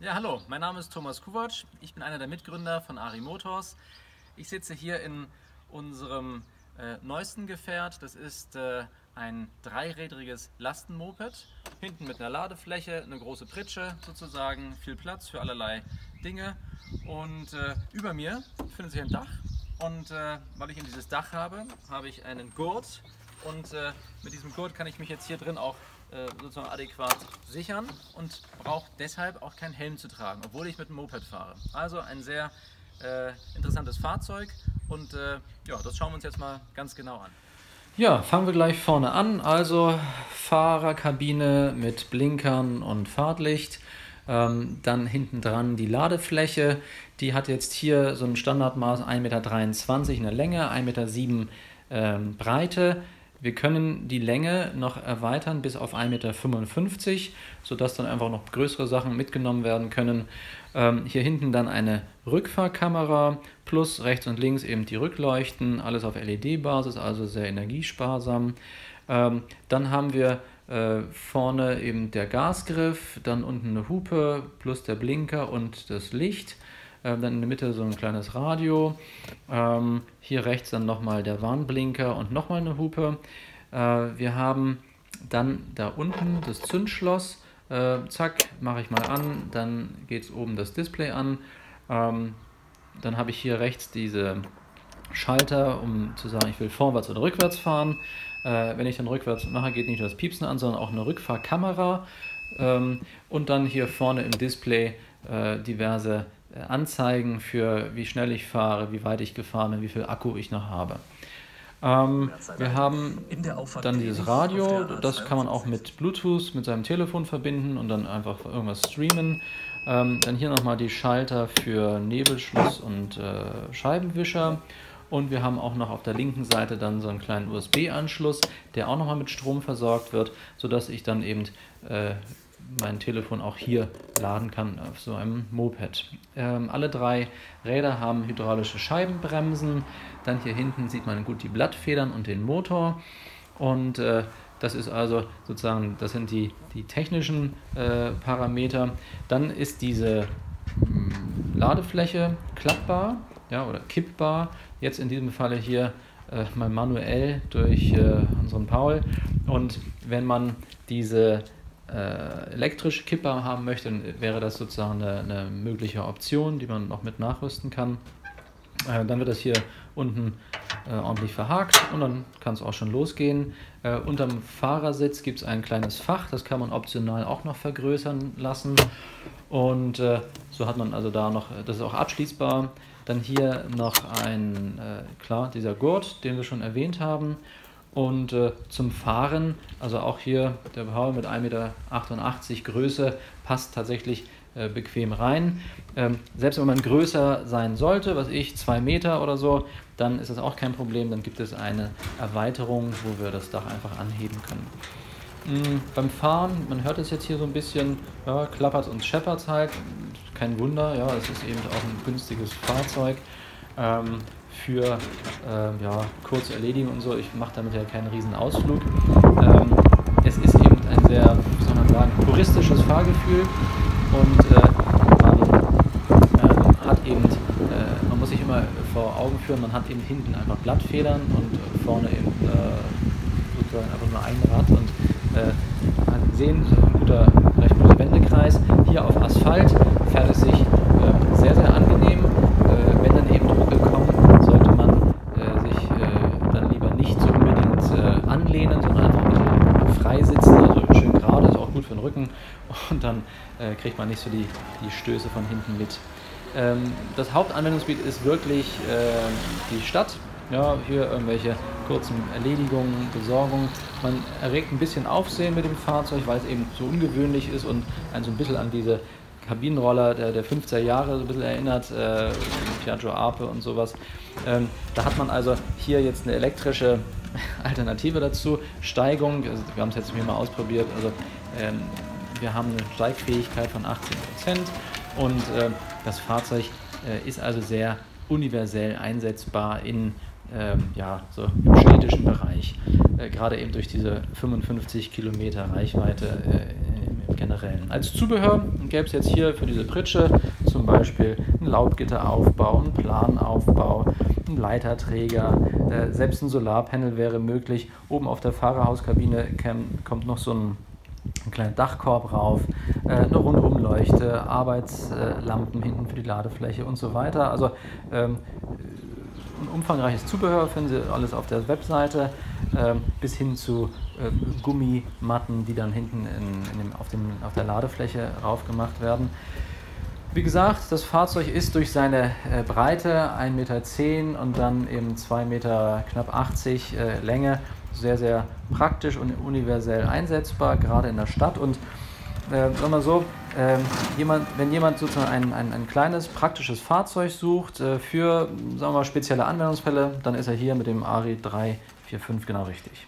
Ja, hallo, mein Name ist Thomas Kuwatsch. Ich bin einer der Mitgründer von ARI Motors. Ich sitze hier in unserem neuesten Gefährt. Das ist ein dreirädriges Lastenmoped. Hinten mit einer Ladefläche, eine große Pritsche sozusagen, viel Platz für allerlei Dinge. Und über mir befindet sich ein Dach. Und weil ich eben dieses Dach habe, habe ich einen Gurt. Und mit diesem Gurt kann ich mich jetzt hier drin auch sozusagen adäquat sichern und brauche deshalb auch keinen Helm zu tragen, obwohl ich mit dem Moped fahre. Also ein sehr interessantes Fahrzeug und ja, das schauen wir uns jetzt mal ganz genau an. Ja, fangen wir gleich vorne an. Also Fahrerkabine mit Blinkern und Fahrtlicht. Dann hinten dran die Ladefläche. Die hat jetzt hier so ein Standardmaß 1,23 Meter in der Länge, 1,07 Meter Breite. Wir können die Länge noch erweitern bis auf 1,55 Meter, sodass dann einfach noch größere Sachen mitgenommen werden können. Hier hinten dann eine Rückfahrkamera plus rechts und links eben die Rückleuchten, alles auf LED-Basis, also sehr energiesparsam. Dann haben wir vorne eben der Gasgriff, dann unten eine Hupe plus der Blinker und das Licht. Dann in der Mitte so ein kleines Radio. Hier rechts dann nochmal der Warnblinker und nochmal eine Hupe. Wir haben dann da unten das Zündschloss. Zack, mache ich mal an. Dann geht es oben das Display an. Dann habe ich hier rechts diese Schalter, um zu sagen, ich will vorwärts oder rückwärts fahren. Wenn ich dann rückwärts mache, geht nicht nur das Piepsen an, sondern auch eine Rückfahrkamera. Und dann hier vorne im Display diverse Anzeigen für wie schnell ich fahre, wie weit ich gefahren bin, wie viel Akku ich noch habe. Wir haben dann dieses Radio, das kann man auch mit Bluetooth, mit seinem Telefon verbinden und dann einfach irgendwas streamen. Dann hier nochmal die Schalter für Nebelschluss und Scheibenwischer. Und wir haben auch noch auf der linken Seite dann so einen kleinen USB-Anschluss, der auch nochmal mit Strom versorgt wird, sodass ich dann eben mein Telefon auch hier laden kann auf so einem Moped. Alle drei Räder haben hydraulische Scheibenbremsen. Dann hier hinten sieht man gut die Blattfedern und den Motor. Und das ist also sozusagen, das sind die technischen Parameter. Dann ist diese Ladefläche klappbar, ja, oder kippbar. Jetzt in diesem Falle hier mal manuell durch unseren Paul. Und wenn man diese elektrische Kipper haben möchte, dann wäre das sozusagen eine mögliche Option, die man noch mit nachrüsten kann. Dann wird das hier unten ordentlich verhakt und dann kann es auch schon losgehen. Unterm Fahrersitz gibt es ein kleines Fach, das kann man optional auch noch vergrößern lassen. Und so hat man also da noch, das ist auch abschließbar. Dann hier noch klar, dieser Gurt, den wir schon erwähnt haben. Und zum Fahren, also auch hier der Paul mit 1,88 Meter Größe, passt tatsächlich bequem rein. Selbst wenn man größer sein sollte, was ich, 2 Meter oder so, dann ist das auch kein Problem. Dann gibt es eine Erweiterung, wo wir das Dach einfach anheben können. Beim Fahren, man hört es jetzt hier so ein bisschen, ja, klappert und scheppert es halt. Kein Wunder, ja, es ist eben auch ein günstiges Fahrzeug. Für kurze Erledigung und so. Ich mache damit ja keinen riesen Ausflug. Es ist eben ein sehr, wie soll man sagen, puristisches Fahrgefühl und man hat eben, man muss sich immer vor Augen führen, man hat eben hinten einfach Blattfedern und vorne eben sozusagen einfach nur ein Rad und man sehen, so ein recht guter Wendekreis. Hier auf Asphalt fährt es sich sehr, sehr angenehm. Wenn dann eben Drucke kommen, sollte man sich dann lieber nicht so unbedingt anlehnen, sondern einfach ein bisschen frei sitzen, also schön gerade, ist auch gut für den Rücken und dann kriegt man nicht so die Stöße von hinten mit. Das Hauptanwendungsgebiet ist wirklich die Stadt. Ja, hier irgendwelche kurzen Erledigungen, Besorgung. Man erregt ein bisschen Aufsehen mit dem Fahrzeug, weil es eben so ungewöhnlich ist und einen so ein bisschen an diese Kabinenroller der 50er Jahre so ein bisschen erinnert, Piaggio Ape und sowas. Da hat man also hier jetzt eine elektrische Alternative dazu. Steigung, also wir haben es jetzt hier mal ausprobiert, also wir haben eine Steigfähigkeit von 18% und das Fahrzeug ist also sehr universell einsetzbar so im städtischen Bereich, gerade eben durch diese 55 Kilometer Reichweite im Wanderellen. Als Zubehör gäbe es jetzt hier für diese Pritsche zum Beispiel einen Laubgitteraufbau, einen Planaufbau, einen Leiterträger, selbst ein Solarpanel wäre möglich. Oben auf der Fahrerhauskabine kommt noch so ein kleiner Dachkorb rauf, eine Rundumleuchte, Arbeitslampen hinten für die Ladefläche und so weiter. Also ein umfangreiches Zubehör finden Sie alles auf der Webseite, bis hin zu Gummimatten, die dann hinten auf der Ladefläche rauf gemacht werden. Wie gesagt, das Fahrzeug ist durch seine Breite 1,10 Meter und dann eben 2,80 Meter Länge sehr, sehr praktisch und universell einsetzbar, gerade in der Stadt. Und sagen wir so, wenn jemand sozusagen ein kleines, praktisches Fahrzeug sucht für, sagen wir mal, spezielle Anwendungsfälle, dann ist er hier mit dem ARI 345 genau richtig.